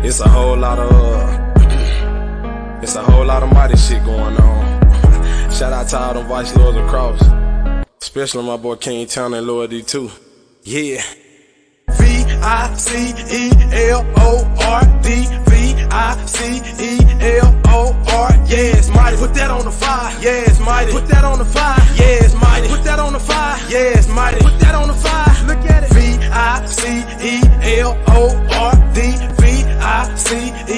It's a whole lot of mighty shit going on. Shout out to all them vice lords across, especially my boy King Town and Lord D2. Yeah. V-I-C-E-L-O-R-D, V-I-C-E-L-O-R, yeah, it's mighty. Put that on the fire, yeah, it's mighty. Put that on the fire, yeah, it's mighty. Put that on the fire, yeah, it's mighty. Put that on the fire, look at it. V-I-C-E-L-O-R-D, V-I-C-E-L-O-R,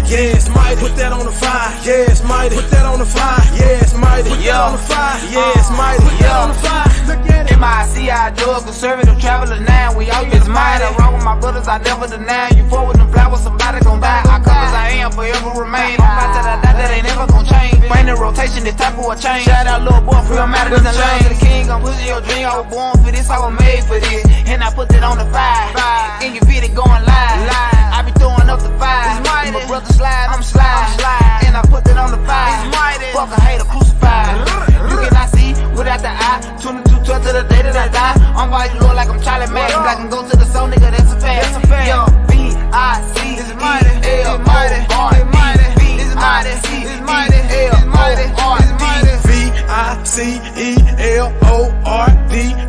yeah, it's mighty. Put that on the fire, yeah, it's mighty. Put that on the fire, yeah, it's mighty. Put that on the fire, yeah, it's mighty. Put that on the fire, look at it. M-I-C-I, drug conservative traveler now. We all it's mighty. I roll with my brothers, I never deny. You fall with them flowers, somebody gon' die. I come as I am, forever remain. I'm about to die, that ain't never gon' change. Find the rotation, this type of a change. Shout out, little boy, free, I'm out of the love to the king. I'm pushing your dream. I was born for this, I was made for this. And I put that on the fire. In your video going live. I be throwing up the fire. My brother slide, I'm slide. And I put that on the fire. Fuck a hater, crucified. You cannot see without the eye. 22 12 to the day that I die. I'm white Lord like I'm Charlie Mack. Black and go to the soul, nigga, that's a fact. Yo, V-I-C-E-L-O-R-D,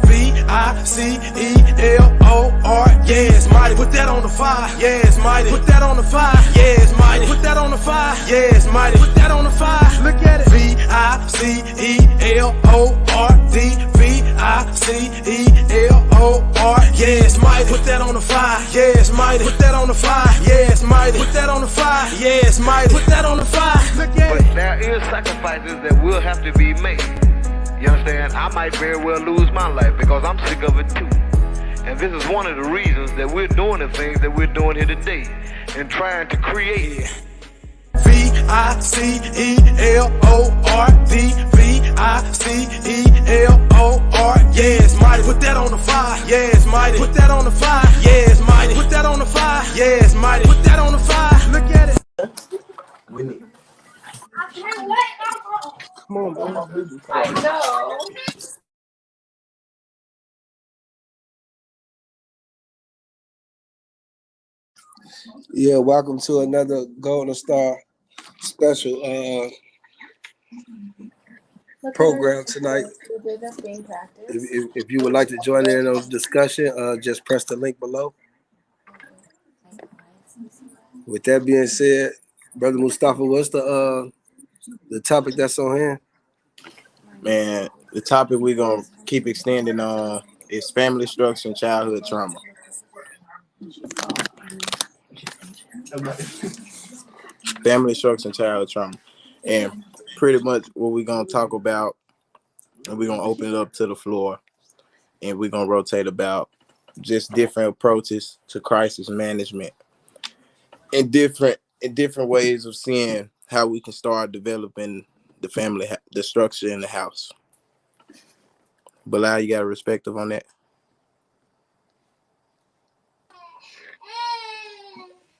V-I-C-E-L-O-R, yeah, it's mighty. Put that on the fire, yeah, it's mighty. Put that on the fire, yeah, it's mighty. Put that on the fire, yeah, it's mighty. Put that on the fire, look at it. V-I-C-E-L-O-R-D, V-I-C-E-L-O-R, yeah, it's mighty. Put that on the fire, yeah, it's mighty. Put that on the fire, yeah, it's mighty. Put that on the fire, yeah, it's mighty. Put that on the fire, look at it. But there is sacrifices that will have to be made. You understand? I might very well lose my life because I'm sick of it too. And this is one of the reasons that we're doing the things that we're doing here today and trying to create. V-I-C-E-L-O-R-D, V-I-C-E-L-O-R, yeah, it's mighty. Put that on the fire, yeah, it's mighty. Put that on the fire, yeah, it's mighty. Put that on the fire, yeah, it's mighty. Put that on the fire, look at it. Come on, bro. I know. Yeah, welcome to another Golden Star special program tonight. If you would like to join in on the discussion, just press the link below. With that being said, Brother Mustafa, what's the topic that's on here? Man, the topic we're gonna keep extending on is family structure and childhood trauma. Family structure and childhood trauma. And pretty much what we're gonna talk about, and we're gonna open it up to the floor, and we're gonna rotate about just different approaches to crisis management and different ways of seeing how we can start developing the family, the structure in the house. Bilal, you got a perspective on that?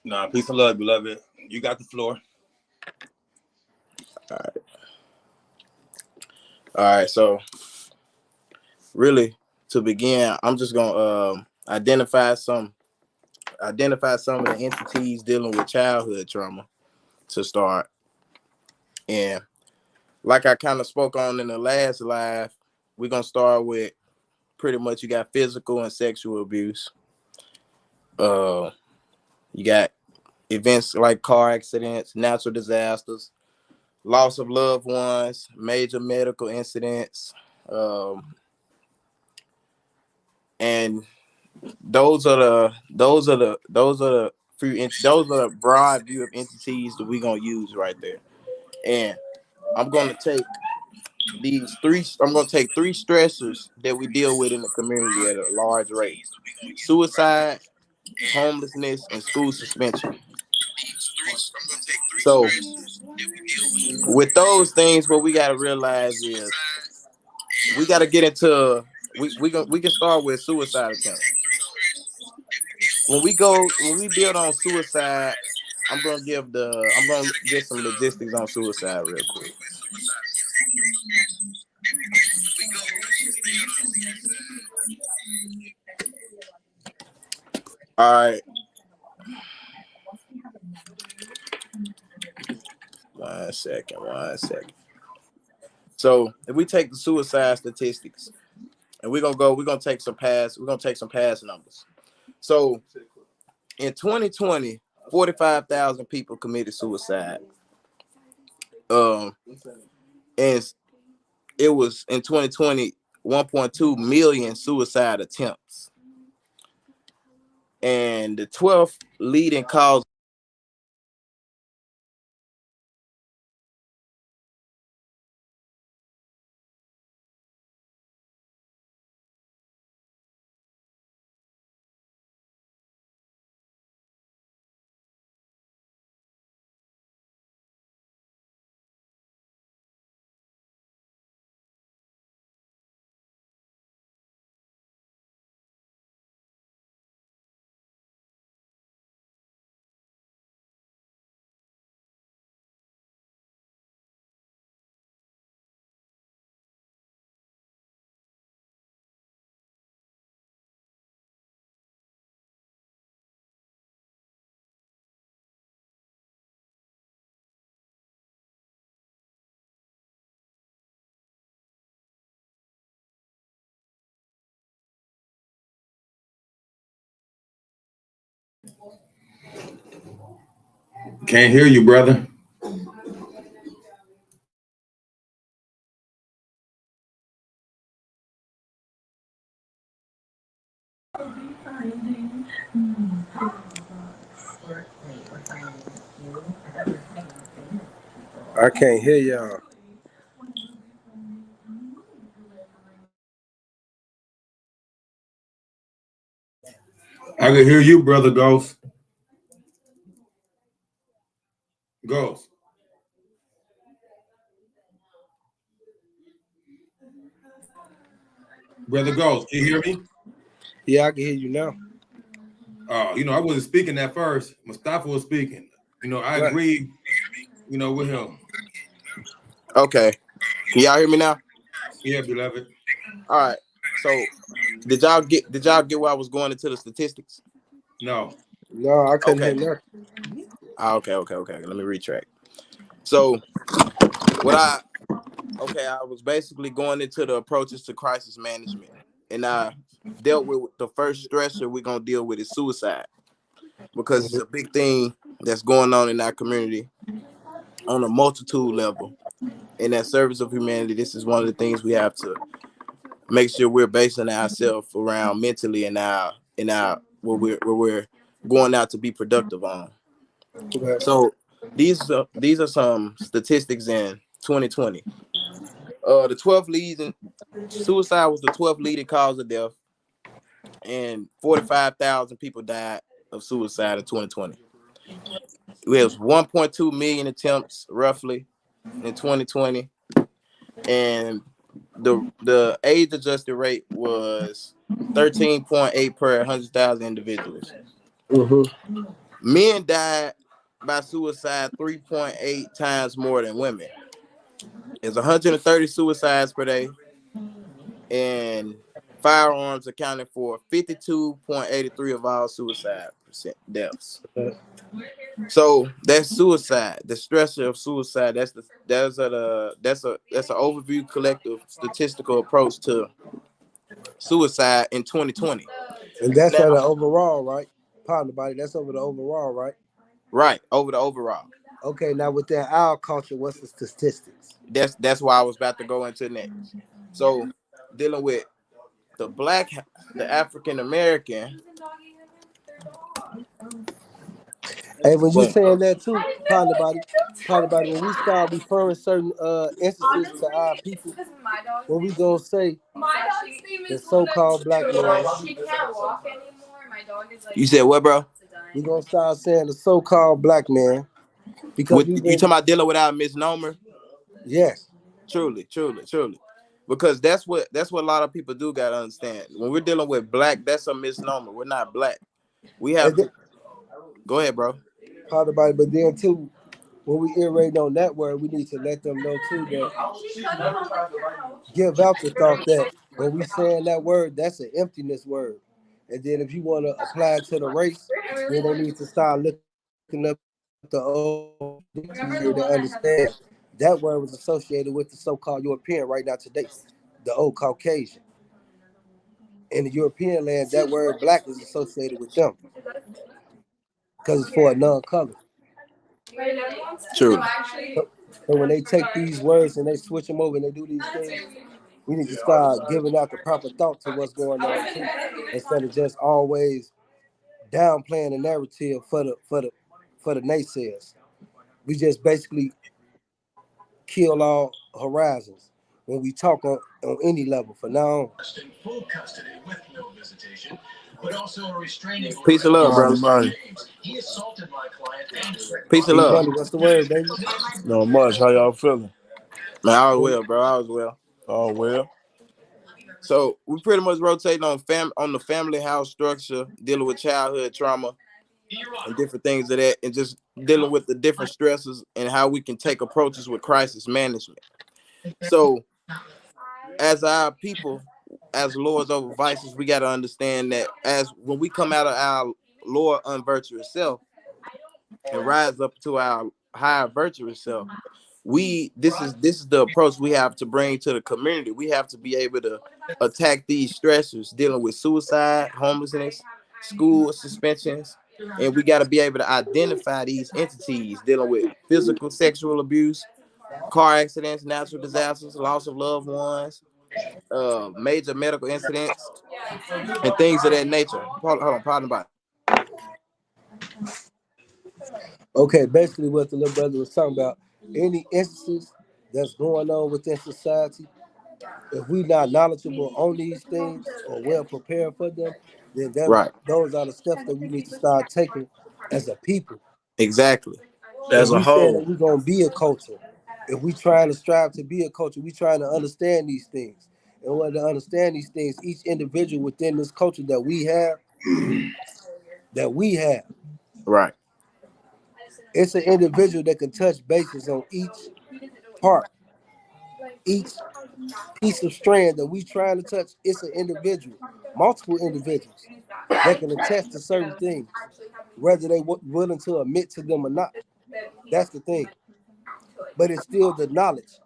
Nah, peace and love, beloved. You got the floor. All right. So really, to begin, I'm just gonna identify some of the entities dealing with childhood trauma to start. And like I kind of spoke on in the last live, we're gonna start with pretty much you got physical and sexual abuse. You got events like car accidents, natural disasters, loss of loved ones, major medical incidents, and those are the broad view of entities that we're gonna use right there. And I'm gonna take three stressors that we deal with in the community at a large rate: suicide, homelessness, and school suspension. So with those things, what we got to realize is we got to get into we can start with suicide attempts. When we build on suicide, I'm gonna give some logistics on suicide real quick. All right. One second. So if we take the suicide statistics and we're gonna take some past numbers. So in 2020, 45,000 people committed suicide. And it was in 2020, 1.2 million suicide attempts. And the 12th leading cause Can't hear you, brother. I can't hear y'all. I can hear you, brother Ghost. Ghost. Brother Ghost, can you hear me? Yeah, I can hear you now. I wasn't speaking at first. Mustafa was speaking. I Right. agree, with him. Okay. Can y'all hear me now? Yeah, beloved. All right. So did y'all get where I was going into the statistics? No. No, I couldn't hear Okay. nothing. Okay. Let me retract. So I was basically going into the approaches to crisis management, and I dealt with the first stressor we're gonna deal with is suicide, because it's a big thing that's going on in our community on a multitude level. In that service of humanity, this is one of the things we have to make sure we're basing ourselves around mentally and our where we're going out to be productive on. Okay. So these are some statistics in 2020. The 12th leading suicide was the 12th leading cause of death, and 45,000 people died of suicide in 2020. We have 1.2 million attempts roughly in 2020, and the age adjusted rate was 13.8 per 100,000 individuals. Mm-hmm. Men died by suicide 3.8 times more than women. It's 130 suicides per day, and firearms accounted for 52.83 of all suicide deaths. So that's suicide. The stressor of suicide. That's an overview collective statistical approach to suicide in 2020. And that's Now, at an overall, right? Pardon the body. That's over the overall, right? right over the overall. Okay. Now within our culture, what's the statistics? That's why I was about to go into next. So dealing with the the African American. Hey, when you Boom. saying that too, pardon the body. When we start referring certain instances to our people, what we gonna say? The so-called black man. You said what, bro? We gonna start saying the so-called black man because With we've you been talking about dealing with our misnomer? yes. Truly. Because that's what a lot of people do gotta understand. When we're dealing with black, that's a misnomer. We're not black. We have And then, to go ahead, bro. pardon the body, but then too, when we iterate on that word, we need to let them know too that give out the thought that when we saying that word, that's an emptiness word. And then if you want to apply it to the race, then they need to start looking up the old here to understand that word was associated with the so-called European right now today, the old Caucasian. In the European land, that word black is associated with them because it's for a non-color. True. So when they take these words and they switch them over and they do these things, we need to start giving out the proper thought to what's going on too, instead of just always downplaying the narrative for the naysayers. We just basically kill all horizons when we talk on any level for now on. Peace and love, brother. Peace and love. What's the word, baby? Not much. How y'all feeling? Man, I was well, bro. I was well. Oh well. So we pretty much rotating on the family house structure, dealing with childhood trauma and different things of that, and just dealing with the different stresses and how we can take approaches with crisis management. So as our people, as lords over vices, we got to understand that as when we come out of our lower unvirtuous self and rise up to our higher virtuous self, this is the approach we have to bring to the community. We have to be able to attack these stressors dealing with suicide, homelessness, school suspensions, and we got to be able to identify these entities dealing with physical, sexual abuse, car accidents, natural disasters, loss of loved ones, major medical incidents, and things of that nature. Hold on, pardon about it. Okay, basically what the little brother was talking about, any instances that's going on within society, if we're not knowledgeable on these things or well prepared for them, then Right. those are the steps that we need to start taking as a people. Exactly. As a we saying whole. that we're going to be a culture, if we trying to strive to be a culture, we trying to understand these things. In order to understand these things, each individual within this culture that we have, Right. it's an individual that can touch bases on each part, each piece of strand that we trying to touch. It's an individual, multiple individuals that can attest to certain things, whether they willing to admit to them or not. That's the thing. But it's still the knowledge.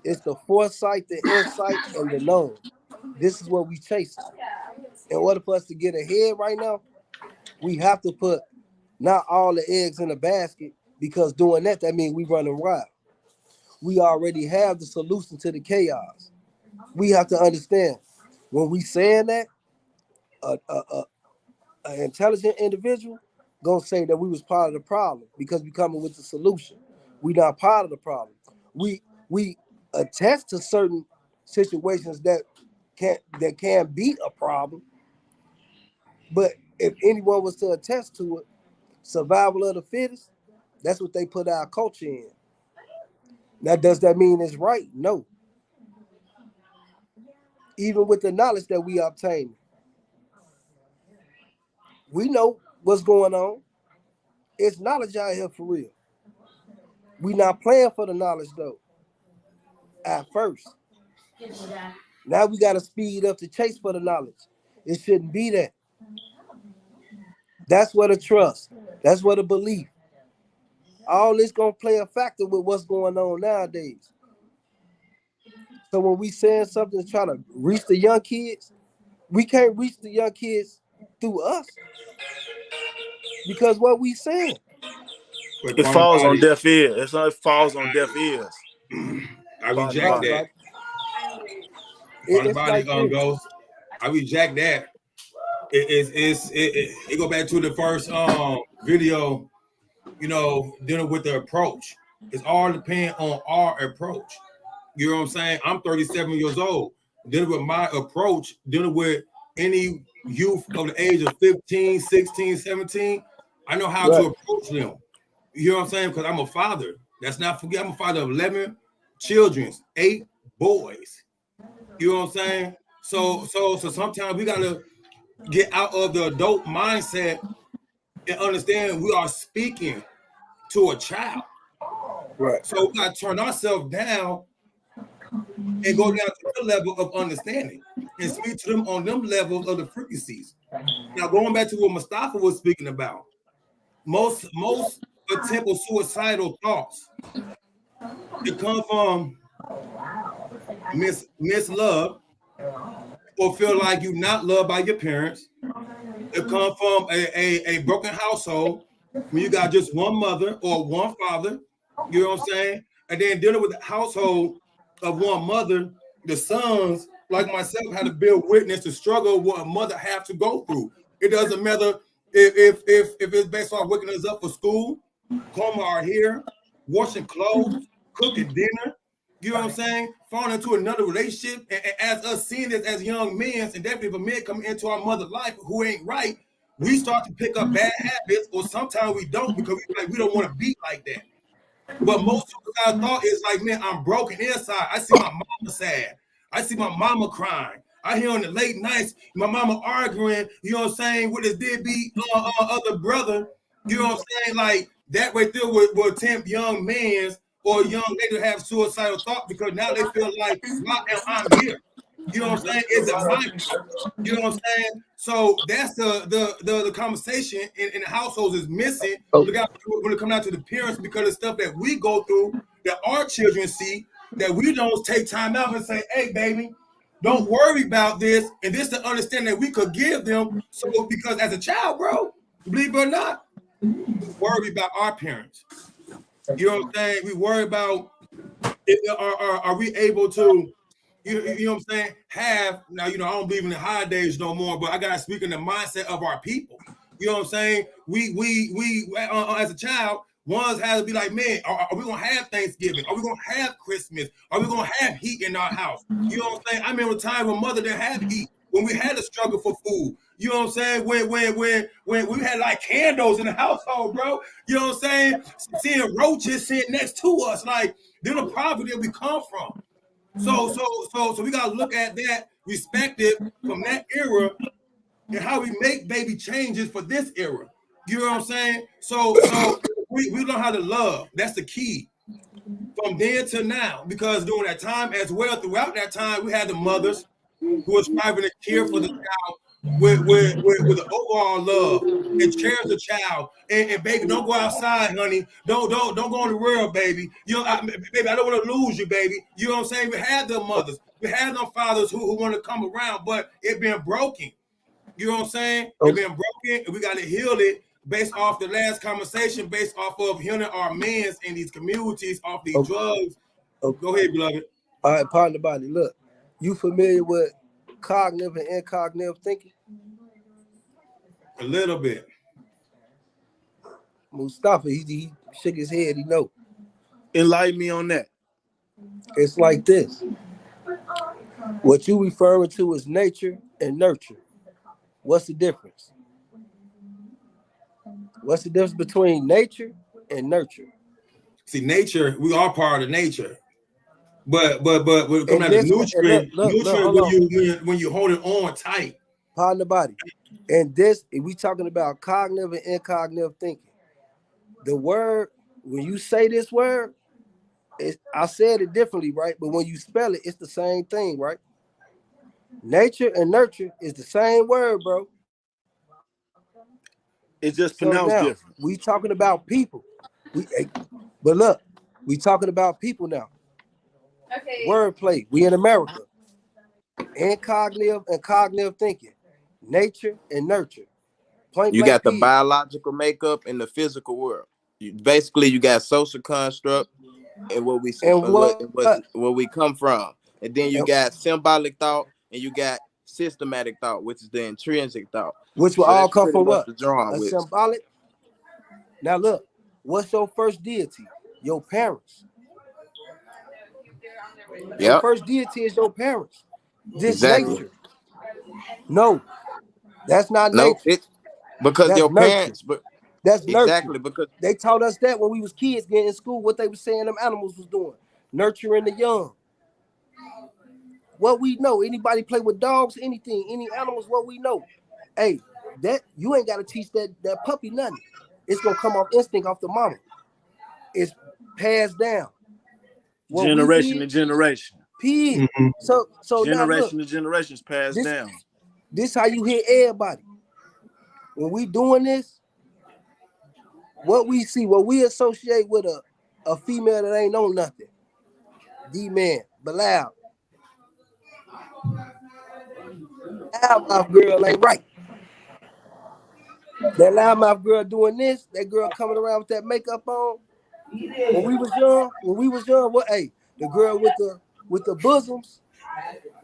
It's the foresight, the insight, and the known. This is what we chase. In order for us to get ahead right now, we have to put not all the eggs in a basket, because doing that means we running wild. We already have the solution to the chaos. We have to understand when we saying that, an intelligent individual gonna say that we was part of the problem because we coming with the solution. We not part of the problem. We attest to certain situations that can be a problem, but if anyone was to attest to it, survival of the fittest, that's what they put our culture in. Now, does that mean it's right? No. Even with the knowledge that we obtain, we know what's going on. It's knowledge out here for real. We not playing for the knowledge though. At first. Now we got to speed up to chase for the knowledge. It shouldn't be that. That's what a trust. That's what a belief. All this gonna play a factor with what's going on nowadays. So when we saying something to try to reach the young kids, we can't reach the young kids through us, because what we saying. It falls on deaf ears. It falls on deaf ears. I reject that. It's like goes. I reject that. It go back to the first video, dealing with the approach. It's all depend on our approach. You know what I'm saying? I'm 37 years old. Dealing with my approach, dealing with any youth of the age of 15, 16, 17, I know how to approach them. You know what I'm saying? Because I'm a father. Let's not forget, I'm a father of 11 children, 8 boys. You know what I'm saying? So sometimes we gotta get out of the adult mindset and understand we are speaking to a child. Right. So we gotta turn ourselves down and go down to the level of understanding and speak to them on them levels of the frequencies. Now, going back to what Mustafa was speaking about, most attempt suicidal thoughts. It come from mislove, or feel like you're not loved by your parents. It come from a broken household when you got just one mother or one father. You know what I'm saying? And then dealing with the household of one mother, the sons, like myself, had to bear witness to struggle what a mother have to go through. It doesn't matter if it's based on waking us up for school, combing our hair, washing clothes, cooking dinner. You know what I'm saying? Falling into another relationship, and as us seeing this as young men, and definitely if a man coming into our mother's life who ain't right, we start to pick up bad habits, or sometimes we don't because we don't want to be like that. But most suicide thought is like, man, I'm broken inside. I see my mama sad. I see my mama crying. I hear on the late nights my mama arguing, you know what I'm saying, with his deadbeat other brother. You know what I'm saying? Like that right there will tempt young men or young lady to have suicidal thought because now they feel like, why am I here? You know what I'm saying? Is it my fault? You know what I'm saying? So that's the conversation in the households is missing. Look out when it comes out to the parents because of stuff that we go through that our children see that we don't take time out and say, hey, baby, don't worry about this. And this the understanding that we could give them. So because as a child, bro, believe it or not, we worry about our parents. You know what I'm saying? We worry about are we able to, you know what I'm saying, have, now, you know, I don't believe in the high days no more, but I got to speak in the mindset of our people. You know what I'm saying? We as a child, ones has to be like, man, are we going to have Thanksgiving? Are we going to have Christmas? Are we going to have heat in our house? You know what I'm saying? I remember a time when mother didn't have heat, when we had to struggle for food. You know what I'm saying? When we had like candles in the household, bro. You know what I'm saying? Seeing roaches sitting next to us, like they're the poverty that we come from. So we gotta look at that perspective from that era and how we make baby changes for this era. You know what I'm saying? So we learn how to love. That's the key. From then to now, because during that time as well, throughout that time, we had the mothers who were striving to care for the child with the overall love and cherish the child. And baby, don't go outside, honey. Don't go in the world, baby. You know, baby, I don't want to lose you, baby. You know what I'm saying? We had them mothers, we had them fathers who want to come around, but it been broken. You know what I'm saying? It been broken, and we got to heal it based off the last conversation, based off of healing our men in these communities off these drugs. Go ahead, beloved. All right, partner body. Look, you familiar with cognitive and incognitive thinking? A little bit. Mustafa, he shook his head. He know. Enlighten me on that. It's like this. What you referring to is nature and nurture. What's the difference? What's the difference between nature and nurture? See, nature, we are part of nature. But when it comes down to nutrient, when you hold it on tight. Part of the body. And this, if we talking about cognitive and incognitive thinking, the word, when you say this word, I said it differently, right? But when you spell it, it's the same thing, right? Nature and nurture is the same word, bro. It's just pronounced different. We talking about people. But look, we talking about people now. Okay. Wordplay. We in America. Incognitive and cognitive thinking. Nature and nurture. You got the biological makeup and the physical world. You got social construct and what we come from. And then you got symbolic thought and you got systematic thought, which is the intrinsic thought. Which will all come from what? A symbolic. Now look, what's your first deity? Your parents. Your first deity is your parents. This nature. No, that's not nature. Because that's your nurture. Parents, but that's exactly nurture. Because they taught us that when we was kids getting in school, what they were saying them animals was doing. Nurturing the young. What we know, anybody play with dogs, anything, any animals, what we know. Hey, that you ain't gotta teach that puppy nothing. It's gonna come off instinct off the mama. It's passed down. What generation to generation. Mm-hmm. So generation to generation is passed down. This how you hear everybody. When we doing this, what we see, what we associate with a female that ain't know nothing. D-man, Bilal. Loudmouth girl ain't right. That loudmouth girl doing this, that girl coming around with that makeup on. When we was young, what the girl with the bosoms,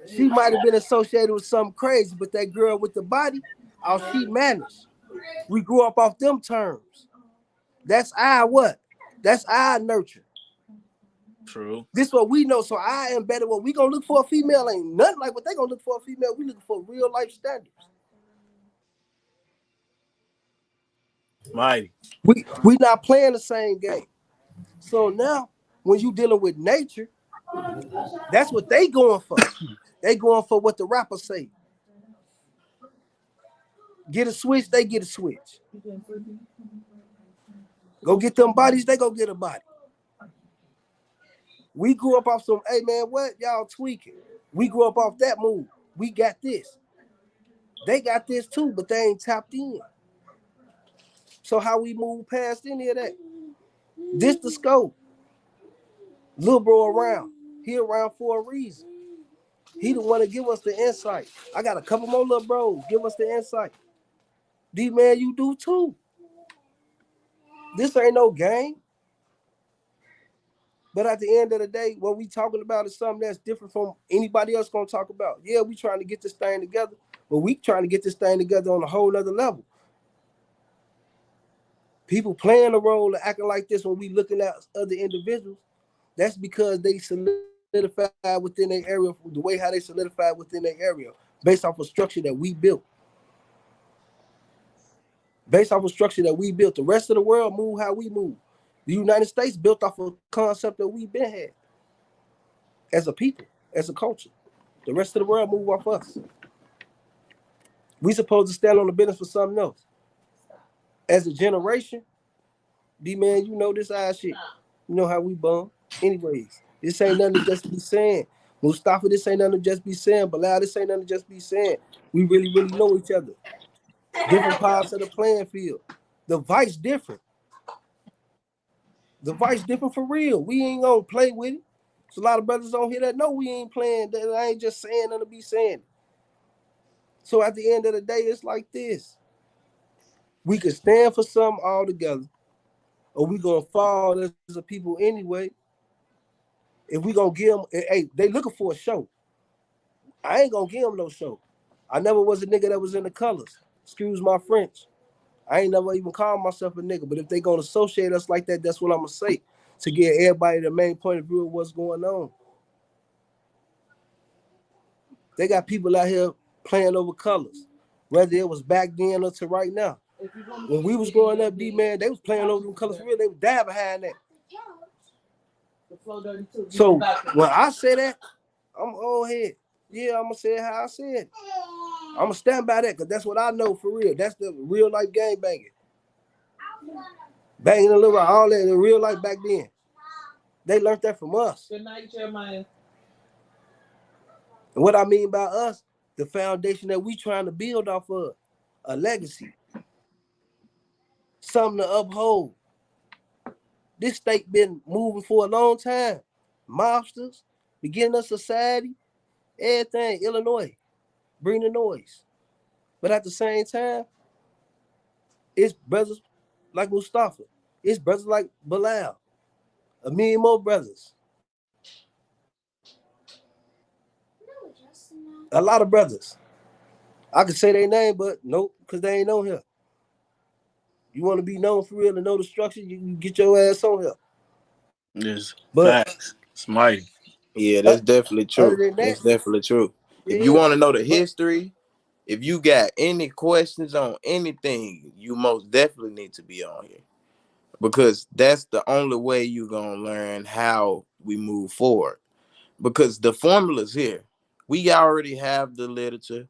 she might have been associated with something crazy, but that girl with the body, she managed. We grew up off them terms. That's our what? That's our nurture. True. This what we know. So I embedded what we gonna look for a female ain't nothing like what they gonna look for a female. We looking for real life standards. Mighty. We not playing the same game. So now when you dealing with nature, that's what they going for. They going for what the rappers say. Get a switch, they get a switch. Go get them bodies, they go get a body. We grew up off some, hey man, what y'all tweaking? We grew up off that move. We got this. They got this too, but they ain't tapped in. So how we move past any of that? This the scope. Little bro around. He around for a reason. He the one to give us the insight. I got a couple more little bros. Give us the insight. D-man, you do too. This ain't no game. But at the end of the day, what we talking about is something that's different from anybody else gonna talk about. Yeah, we trying to get this thing together, but we trying to get this thing together on a whole other level. People playing a role and acting like this when we looking at other individuals, that's because they solidified within their area, the way how they solidified within their area, based off a structure that we built. Based off a structure that we built. The rest of the world move how we move. The United States built off a concept that we've been had as a people, as a culture. The rest of the world move off us. We supposed to stand on the business for something else. As a generation, D-man, you know this our shit. You know how we bum. Anyways, this ain't nothing to just be saying. Mustafa, this ain't nothing to just be saying. Bilal, this ain't nothing to just be saying. We really, really know each other. Different parts of the playing field. The vice different. The vice different for real. We ain't gonna play with it. There's a lot of brothers on here that know we ain't playing. That I ain't just saying nothing to be saying. So at the end of the day, it's like this. We could stand for something all together, or we gonna fall as a people anyway. If we gonna give them, hey, they looking for a show. I ain't gonna give them no show. I never was a nigga that was in the colors. Excuse my French. I ain't never even called myself a nigga, but if they gonna associate us like that, that's what I'm gonna say to get everybody the main point of view of what's going on. They got people out here playing over colors, whether it was back then or to right now. When we was growing up, D-man, they was playing over them colors for real. They would die behind that. So when I say that, I'm old head. Yeah, I'm gonna say it how I said it. I'm gonna stand by that because that's what I know for real. That's the real life gang banging. Banging a little, all that in real life back then. They learned that from us. Good night, Jeremiah. And what I mean by us, the foundation that we trying to build off of, a legacy. Something to uphold. This state been moving for a long time. Mobsters, beginning of society, everything, Illinois, bring the noise. But at the same time, it's brothers like Mustafa. It's brothers like Bilal. A million more brothers. A lot of brothers. I could say their name, but nope, because they ain't on here. You want to be known for real and know the structure, you can get your ass on here. Yes, But facts. It's mighty. Yeah, that's definitely other true. than that, That's definitely true. If you yeah. want to know the history, if you got any questions on anything, you most definitely need to be on here. Because that's the only way you're going to learn how we move forward. Because the formula's here. We already have the literature.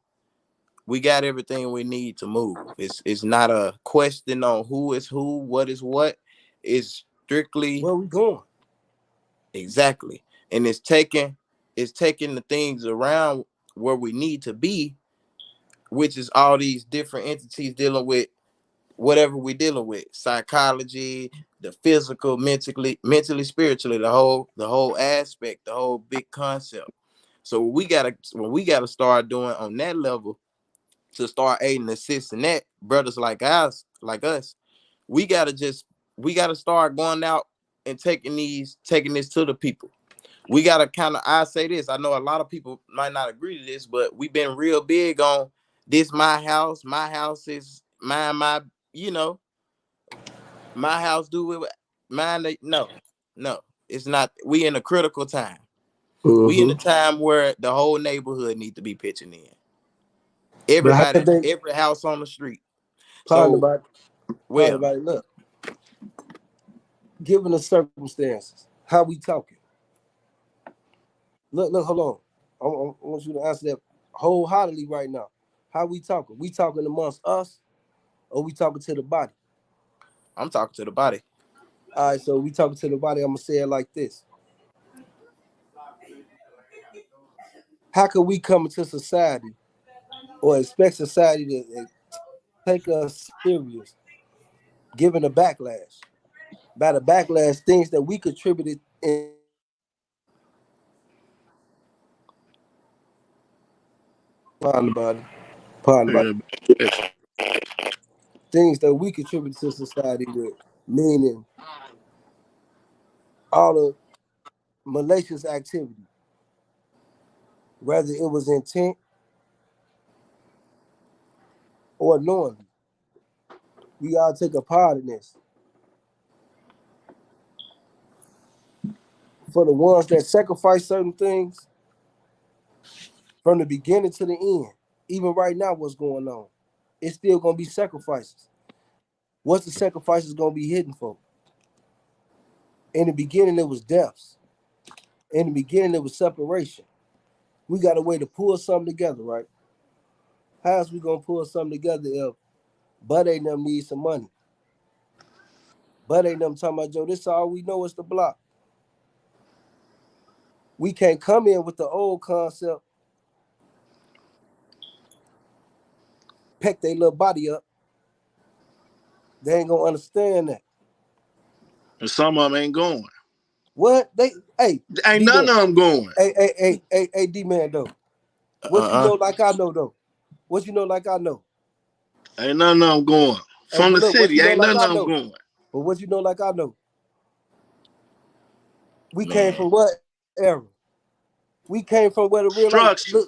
We got everything we need to move. It's not a question on who is who, what is what. It's strictly where we going? Exactly. And it's taking the things around where we need to be, which is all these different entities dealing with whatever we're dealing with, psychology, the physical, mentally, spiritually, the whole aspect, the whole big concept. So what we gotta start doing on that level to start aiding and assisting that brothers like us, we gotta start going out and taking this to the people. We gotta I say this, I know a lot of people might not agree to this, but we've been real big on this. My house is mine, my house do it mine. No, it's not. We in a critical time. We in a time where the whole neighborhood need to be pitching in. Everybody, every house on the street. Look, given the circumstances, how we talking? Look, hold on. I want you to answer that wholeheartedly right now. How we talking? We talking amongst us, or we talking to the body? I'm talking to the body. All right, so we talking to the body. I'm gonna say it like this. How can we come into society or expect society to take us serious, given a backlash? By the backlash, things that we contributed in. Pardon the body. Things that we contribute to society with, meaning all the malicious activity, whether it was intent or knowingly. We all take a part in this. For the ones that sacrifice certain things from the beginning to the end, even right now, what's going on, it's still gonna be sacrifices. What's the sacrifices gonna be hidden for? In the beginning, it was deaths. In the beginning, it was separation. We got a way to pull something together, right? How's we gonna pull something together if Bud ain't them need some money? Bud ain't them talking about, Joe, this all we know is the block. We can't come in with the old concept, peck their little body up. They ain't gonna understand that. And some of them ain't going. What? Ain't none of them going. Hey, D-Man, though. What you know like I know, though? What you know like I know? Ain't none of them going. From the city, ain't none of them going. But what you know like I know? We came from what era? We came from where the real structure.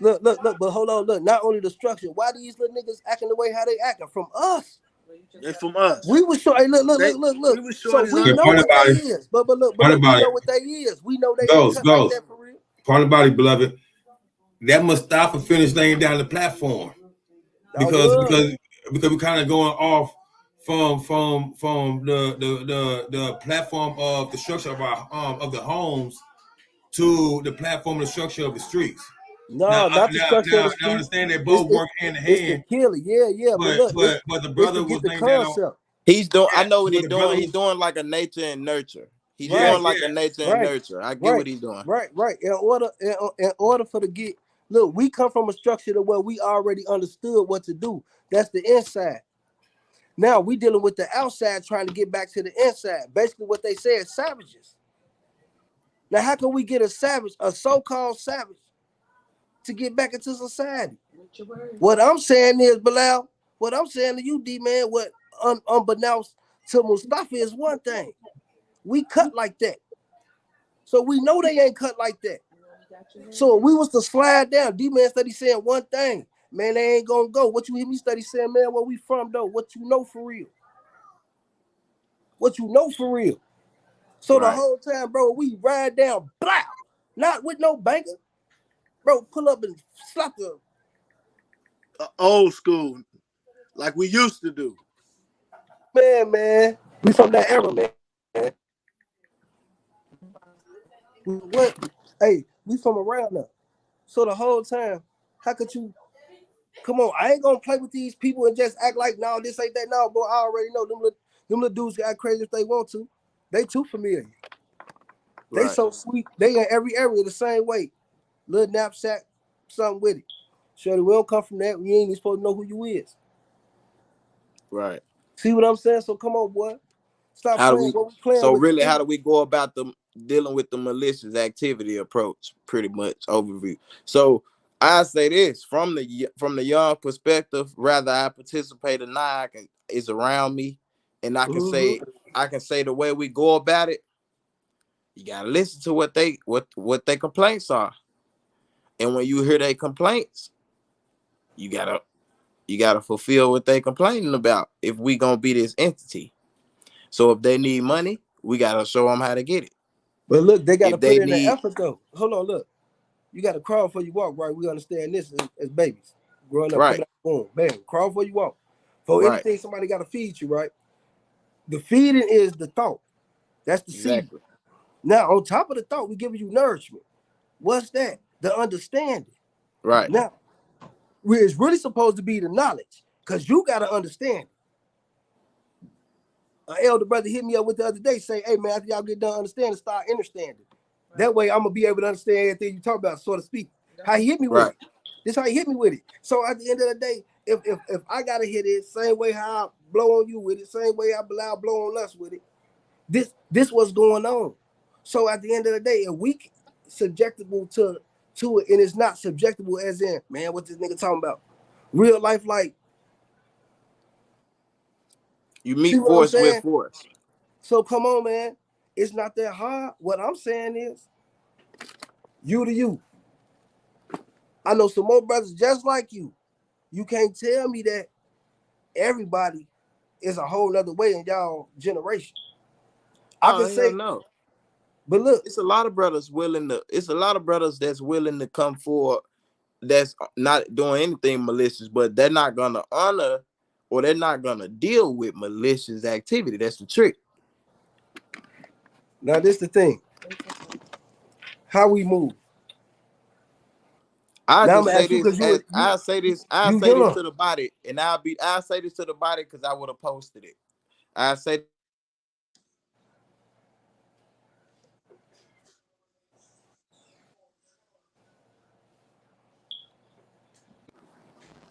Look, but hold on, look. Not only the structure, why these little niggas acting the way how they acting? From us. They from us. We was sure. Hey, look. So we know what they is. But look, we know what they is. We know they ain't cut like that for real. Part of the body, beloved. That Mustafa finish laying down the platform. Because we're kind of going off from the platform of the structure of our of the homes to the platform of the structure of the streets. No, not the structure of the streets. Now understand they both work hand in hand. It's the killer, yeah. But the brother was laying down. He's doing. I know what he's doing. He's doing like a nature and nurture. He's doing like a nature and nurture. I get what he's doing. Right. In order for the get. Look, we come from a structure to where we already understood what to do. That's the inside. Now we dealing with the outside, trying to get back to the inside. Basically, what they say is savages. Now, how can we get a savage, a so-called savage, to get back into society? What I'm saying is, Bilal, what I'm saying to you, D-Man, what unbeknownst to Mustafa is one thing. We cut like that. So we know they ain't cut like that. So if we was to slide down, D-Man study saying one thing, man, they ain't gonna go. What you hear me study saying, man, where we from though? What you know for real? What you know for real? So the whole time, bro, we ride down, blah, not with no banker. Bro, pull up and slap the old school, like we used to do. Man, we from that era, man. What? Hey, we from around there. So the whole time, how could you? Come on, I ain't gonna play with these people and just act like, no, this ain't that. No, bro, I already know them little dudes got crazy if they want to. They too familiar. They so sweet. They in every area the same way. Little knapsack, something with it. Shorty, we don't come from that. We ain't even supposed to know who you is. Right. See what I'm saying? So come on, boy. Stop How do playing we? what we playing So with. really, how do we go about the dealing with the malicious activity approach? Pretty much overview. So I say this from the young perspective. Rather I participate or not, it's around me, and I can say the way we go about it. You gotta listen to what their complaints are, and when you hear their complaints, you gotta fulfill what they complaining about. If we gonna be this entity, so if they need money, we gotta show them how to get it. But look, they gotta If put they in the need effort though. Hold on, look. You gotta crawl before you walk, right? We understand this as babies. Growing up, right, coming out, boom, bam, crawl before you walk. For right, anything, somebody gotta feed you, right? The feeding is the thought. That's the seed. exactly, Now, on top of the thought, we giving you nourishment. What's that? The understanding. right. Now, it's really supposed to be the knowledge, because you got to understand. An elder brother hit me up with the other day, say, hey, man, after y'all get done understanding, start understanding. That way, I'm going to be able to understand everything you talk about, so to speak. How he hit me with Right. it. This how he hit me with it. So at the end of the day, if I got to hit it, same way how I blow on you with it, same way I blow on us with it, this what's going on. So at the end of the day, if we subjectable to it, and it's not subjectable as in, man, what this nigga talking about? Real life, like, You see meet what I'm force with saying? force. So come on, man. It's not that hard. What I'm saying is, you to you. I know some more brothers just like you. You can't tell me that everybody is a whole nother way in y'all generation. I Oh can hell say, no. but look, It's a lot of brothers that's willing to come forward that's not doing anything malicious, but they're not gonna honor or they're not gonna deal with malicious activity. That's the trick. now this the thing. How we move. I Now I'm just gonna say ask you this because as I you say this young. to the body, and I say this to the body because I would have posted it. I say,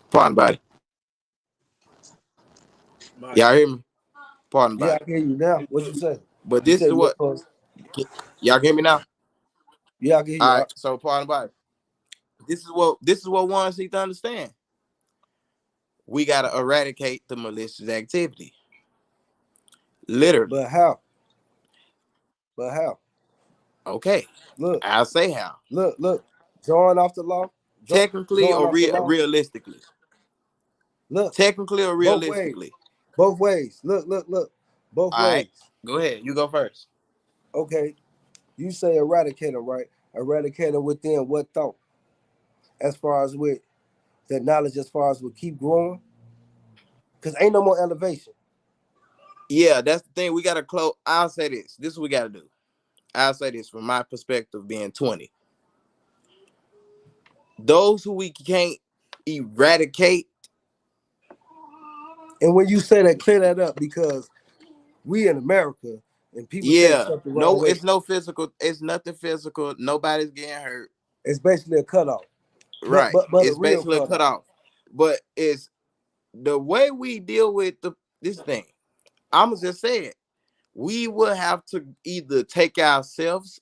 pardon body. Y'all hear me? Pardon Yeah, I body. can hear you now. What you say? But You this said is you what close. y'all can hear me now. Yeah, I can hear All you. right, so pardon body. This is what one needs to understand. We gotta eradicate the malicious activity. Literally. But how? But how? Okay. Look, I'll say how. look. Drawing off the law. Technically Drawing or off the law. realistically. Look, Technically or both ways. realistically. Both ways. Look. Both All right. ways. Go ahead. You go first. Okay. You say eradicate them, right? Eradicate them within what thought? As far as with the knowledge, as far as we keep growing. Because ain't no more elevation. Yeah, that's the thing. We gotta close. I'll say this. This is what we gotta do. I'll say this from my perspective, being 20. Those who we can't eradicate. And when you say that, clear that up, because we in America and people take Yeah, stuff the wrong no, way. it's no physical. It's nothing physical. Nobody's getting hurt. It's basically a cutoff. But Right. but but a It's real basically a cutoff. cutoff. But it's the way we deal with this thing. I'm just saying, we will have to either take ourselves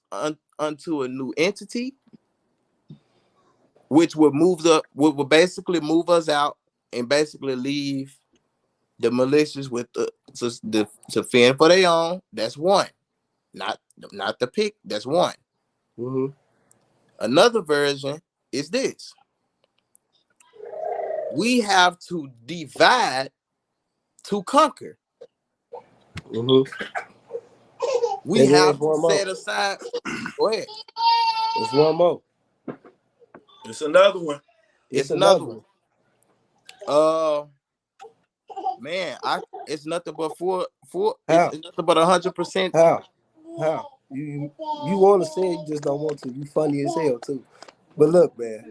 unto a new entity, which would basically move us out and basically leave the malicious with to fend for their own. That's one. Not the pick. That's one. Mm-hmm. Another version is this. We have to divide to conquer. Mm-hmm. We And there's have to one more. set aside. Go ahead. There's one more. It's another one. It's It's another another one. one. Man, it's nothing but it's How? nothing but 100%. How? How? You want to say it, you just don't want to. You funny as hell too. But look, man,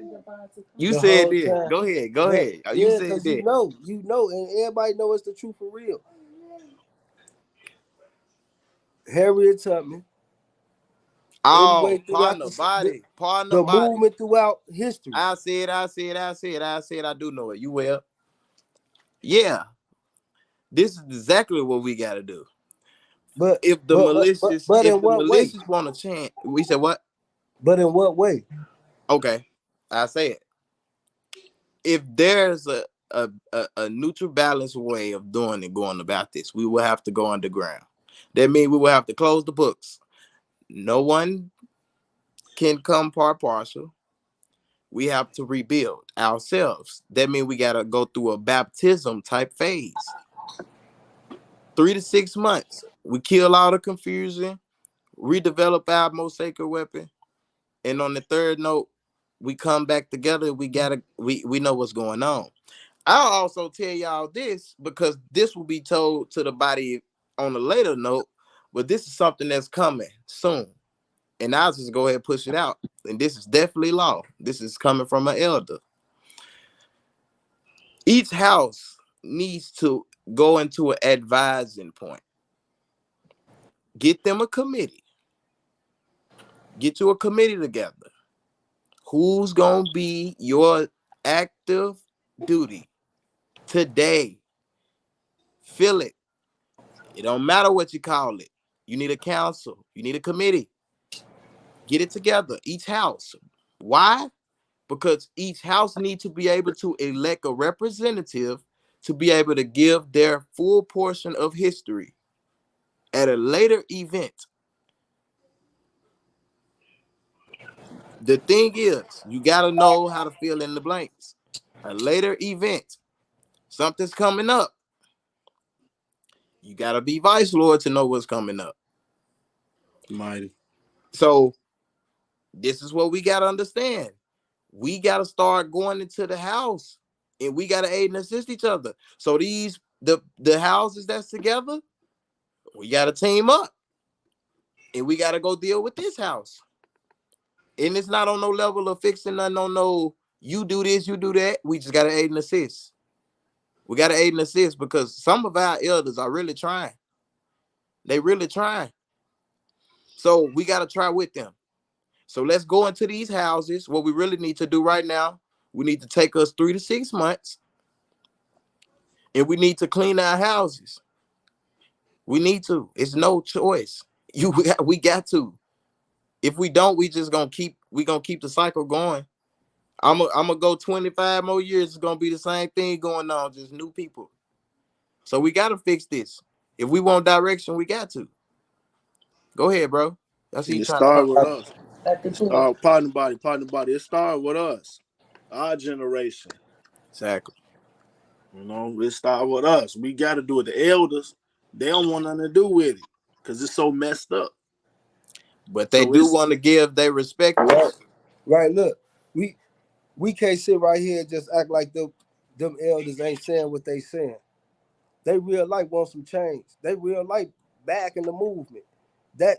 You the said whole this. time. Go ahead. Go Yeah, ahead. You yeah, said because that. you know, and everybody know it's the truth for real. Harriet Tubman, all the way Oh, throughout pardon the the body. movement throughout history. I said, I do know it. You will. Yeah. This is exactly what we got to do. But If the in what way? malicious want to chant, we said what? But in what way? Okay, I say it. If there's a neutral balanced way of doing it, going about this, we will have to go underground. That means we will have to close the books. No one can come part parcel. We have to rebuild ourselves. That means we got to go through a baptism type phase. 3 to 6 months. We kill all the confusion, redevelop our most sacred weapon. And on the third note, we come back together. We know what's going on. I'll also tell y'all this because this will be told to the body on a later note, but this is something that's coming soon. And I'll just go ahead and push it out. And this is definitely law. This is coming from an elder. Each house needs to go into an advising point. Get them a committee. Get you a committee together. Who's going to be your active duty today? Feel it. It don't matter what you call it. You need a council. You need a committee. Get it together. Each house. Why? Because each house needs to be able to elect a representative to be able to give their full portion of history at a later event. The thing is, you got to know how to fill in the blanks. A later event. Something's coming up. You got to be vice lord to know what's coming up. Mighty. So this is what we got to understand. We got to start going into the house and we got to aid and assist each other. So the houses that's together, we got to team up and we got to go deal with this house. And it's not on no level of fixing nothing on no, you do this, you do that. We just got to aid and assist. We got to aid and assist because some of our elders are really trying. They really trying. So we got to try with them. So let's go into these houses. What we really need to do right now, we need to take us 3 to 6 months and we need to clean our houses. We need to. It's no choice. We got to. If we don't, we gonna keep the cycle going. I'm gonna go 25 more years. It's gonna be the same thing going on, just new people. So we gotta fix this. If we want direction, we got to. Go ahead, bro. That's And he it trying to started talk. with us. It started, partner body. It started with us, our generation. Exactly. You know, it started with us. We got to do it. The elders, they don't want nothing to do with it because it's so messed up. But they do want to give their respect. Right. Look, we can't sit right here and just act like them elders ain't saying what they saying. They real life want some change. They real life back in the movement. That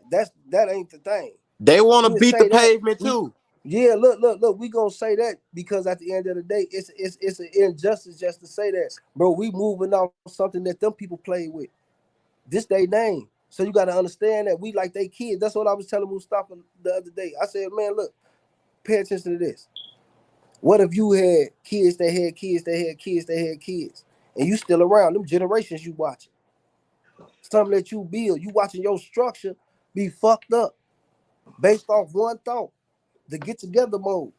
ain't the thing. They want to beat the pavement too. Yeah, look. We gonna say that because at the end of the day, it's an injustice just to say that, bro. We moving on something that them people play with. This they name, so you got to understand that we like they kids. That's what I was telling Mustafa the other day. I said, man, look, pay attention to this. What if you had kids that had kids that had kids that had kids, and you still around? Them generations you watching, something that you build, you watching your structure be fucked up based off one thought. The get together mode.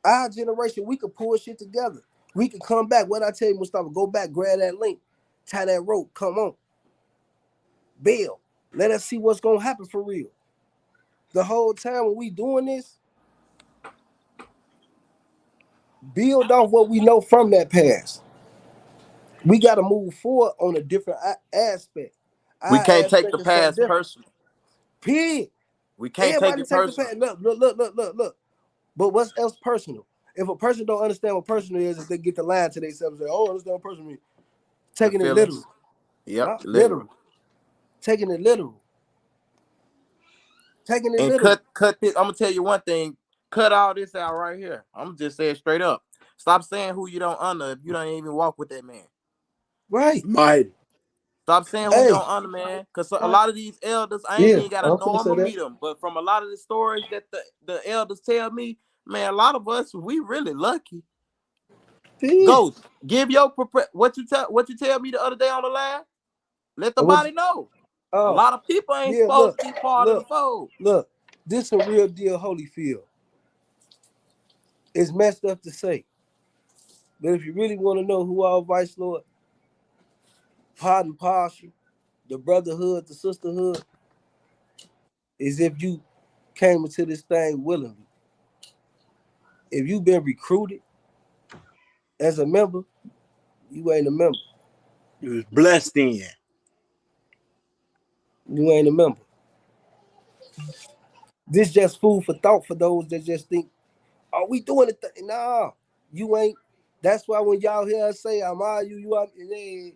Our generation, we could pull shit together. We could come back. What I tell you, Mustafa, go back, grab that link, tie that rope, come on. Bill, let us see what's gonna happen for real. The whole time when we doing this, build off what we know from that past. We got to move forward on a different aspect. We can't take the past personal. Period. We can't Everybody take it personal. Look. But what's else personal? If a person don't understand what personal is, if they get the line to themselves and say, "Oh, I understand what personal means," taking it literal. Yep, literal. Taking it literal. Taking it literal. Cut this. I'm gonna tell you one thing. Cut all this out right here. I'm just saying straight up. Stop saying who you don't honor if you don't even walk with that man. Right. Mighty. Stop saying who you don't honor, man. Because a lot of these elders, I ain't even gotta know them or meet them. But from a lot of the stories that the elders tell me, man, a lot of us, we really lucky. Yeah. Ghost, give your what you tell me the other day on the line. Let the And what? body know. A Oh, lot of people ain't yeah. supposed Look, to be part of the look, fold. look. This a real deal Holyfield. It's messed up to say, but if you really want to know who our vice lord, part and parcel, the brotherhood, the sisterhood, is if you came into this thing willingly. If you've been recruited as a member, you ain't a member. You was blessed in. You ain't a member. This just food for thought for those that just think, "Are we doing it?" Nah, you ain't. That's why when y'all hear us say, "I'm all you," you up, it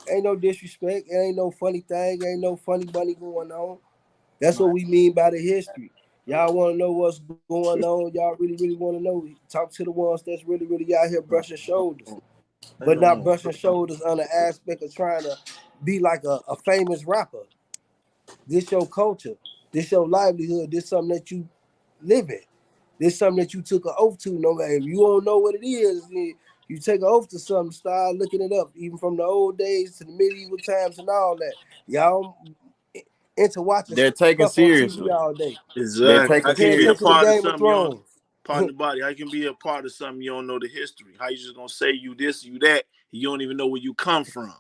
ain't no disrespect. It ain't no funny thing. Ain't no funny bunny going on. That's what we mean by the history. Y'all want to know what's going on? Y'all really, really want to know? Talk to the ones that's really, really out here brushing shoulders, but not brushing shoulders on the aspect of trying to be like a famous rapper. This your culture. This your livelihood. This something that you live in. This something that you took an oath to. No matter if you don't know what it is, you take an oath to something. Start looking it up, even from the old days to the medieval times and all that. Y'all into watching They're taken stuff on TV seriously. all day. They're Exactly. taken How can you Pay be a attention seriously. to part of Game of something you don't Thrones. part the body? How you can be a part of something you don't know the history? How you just gonna say you this, you that, you don't even know where you come from?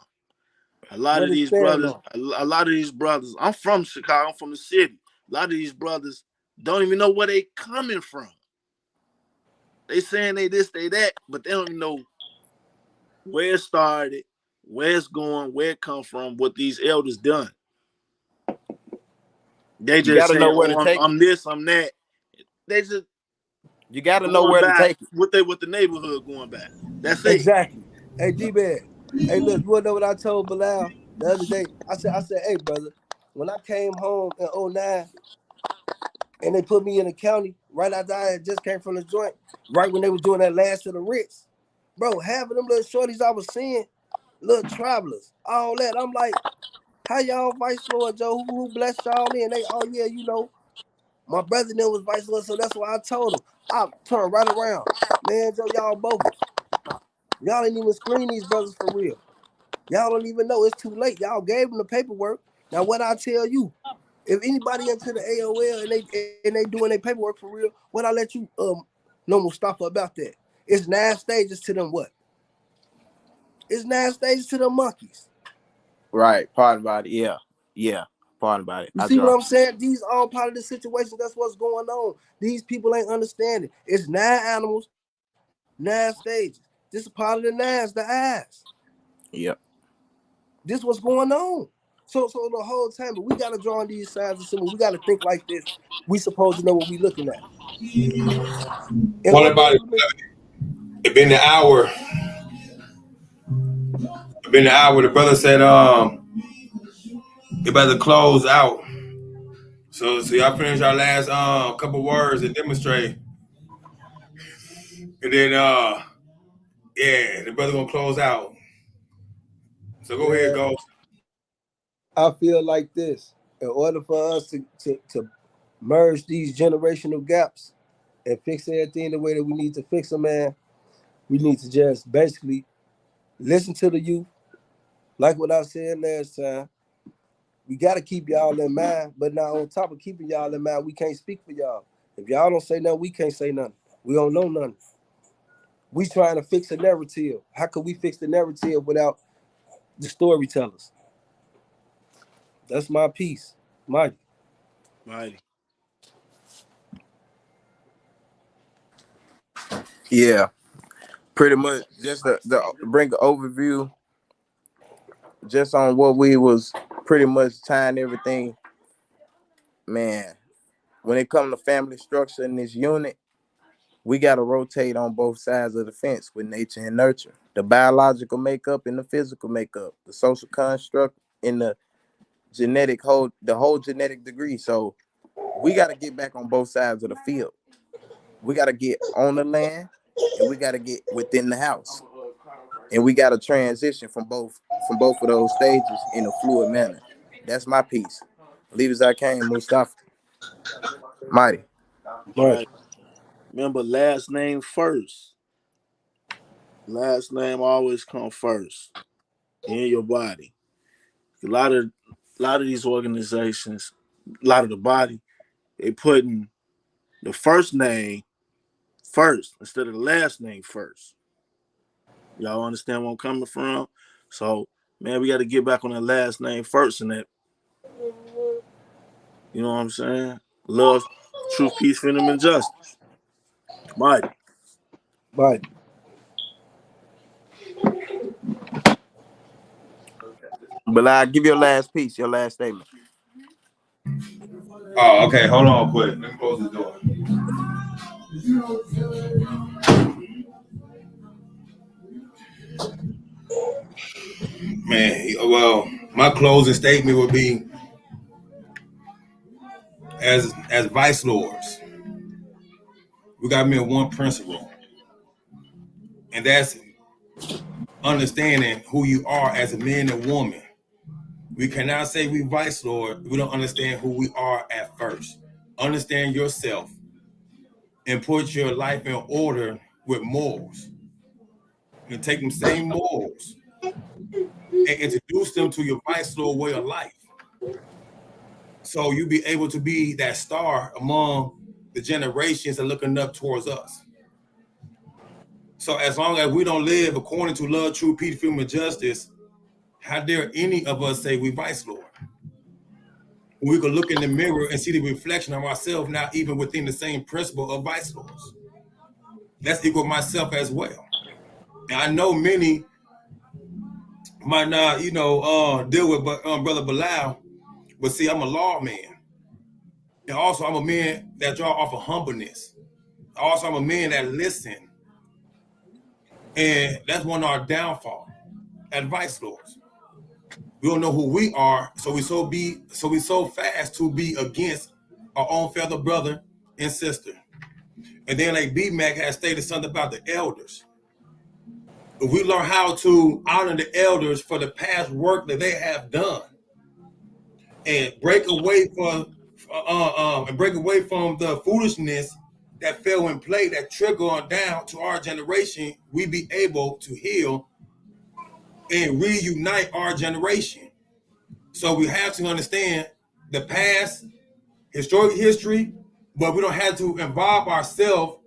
A lot What of it these stand brothers, on? a lot of these brothers, I'm from Chicago, I'm from the city. A lot of these brothers don't even know where they coming from. They saying they this, they that, but they don't even know where it started, where it's going, where it come from, what these elders done. They You just got to know saying, where to "Oh, take it. I'm this, I'm that." They just You got to know going where to back take it. what the neighborhood going back. That's it. Exactly. Hey, D-Bad. Hey, look, you wanna know what I told Bilal the other day? I said, hey, brother, when I came home in '09 and they put me in the county right after I had just came from the joint, right when they were doing that last of the Ritz, bro, half of them little shorties I was seeing, little travelers, all that. I'm like, how y'all vice lord, Joe? Who blessed y'all in? They, oh yeah, my brother then was vice lord, so that's why I told him. I turned right around. Man, Joe, y'all bogus. Y'all ain't even screen these brothers for real. Y'all don't even know it's too late. Y'all gave them the paperwork. Now, what I tell you, if anybody into the AOL and they doing their paperwork for real, what I let you know Mustafa about that? It's 9 stages to them what? It's 9 stages to them monkeys. Right. Pardon body. Yeah. Yeah. Pardon body. You I see what drop. I'm saying? These all part of the situation. That's what's going on. These people ain't understanding. It's 9 animals, 9 stages. This is part of the 9s, the eyes. Yep. This what's going on. So the whole time, but we gotta draw on these signs and symbols. We gotta think like this. We supposed to know what we looking at. In What order to about it? implement, It been the hour. It been the hour. The brother said, you better close out. So y'all finish our last couple words and demonstrate, and then yeah, the brother gonna close out. So go ahead, man, go. I feel like this. In order for us to merge these generational gaps and fix everything the way that we need to fix them, man, we need to just basically listen to the youth. Like what I said last time, we got to keep y'all in mind. But now, on top of keeping y'all in mind, we can't speak for y'all. If y'all don't say nothing, we can't say nothing. We don't know nothing. We trying to fix a narrative. How could we fix the narrative without the storytellers? That's my piece. Mike. Mighty. Yeah. Pretty much just the bring an overview just on what we was pretty much tying everything. Man, when it comes to family structure in this unit, we got to rotate on both sides of the fence with nature and nurture. The biological makeup and the physical makeup, the social construct and the whole genetic degree. So we got to get back on both sides of the field. We got to get on the land and we got to get within the house. And we got to transition from both of those stages in a fluid manner. That's my piece. Leave as I came, Mustafa. Mighty. Right. Mighty. Remember, last name first. Last name always come first in your body. A lot of these organizations, a lot of the body, they putting the first name first instead of the last name first. Y'all understand where I'm coming from? So, man, we got to get back on that last name first and that, you know what I'm saying? Love, truth, peace, freedom, and justice. Mighty. Right. But I give your last piece, your last statement. Oh, okay. Hold on, quick. Let me close the door. Man, well, my closing statement would be as vice lords, we got to remember one principle, and that's understanding who you are as a man and woman. We cannot say we vice lord. We don't understand who we are at first. Understand yourself and put your life in order with morals. And take them same morals and introduce them to your vice lord way of life. So you be able to be that star among the generations that are looking up towards us. So as long as we don't live according to love, truth, peace, freedom, and justice, how dare any of us say we vice lord? We could look in the mirror and see the reflection of ourselves, not even within the same principle of vice lords. That's equal myself as well. And I know many might not, deal with Brother Bilal, but see, I'm a lawman. And also, I'm a man that draw off of humbleness. Also, I'm a man that listen. And that's one of our downfall as vice lords. We don't know who we are, so we so fast to be against our own fellow brother and sister. And then like B-Mac has stated something about the elders. If we learn how to honor the elders for the past work that they have done, and break away from the foolishness that fell in play that trickled down to our generation, we be able to heal and reunite our generation. So we have to understand the past, historic history, but we don't have to involve ourselves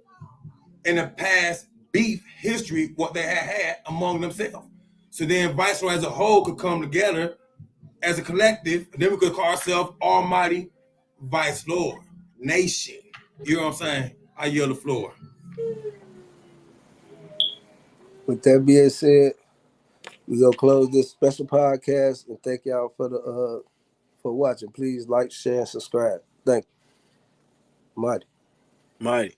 in the past beef history, what they had among themselves. So then vice lord as a whole could come together as a collective, and then we could call ourselves Almighty Vice Lord Nation. You know what I'm saying? I yield the floor. With that being said, we're gonna close this special podcast and thank y'all for watching. Please like, share, and subscribe. Thank you. Mighty. Mighty.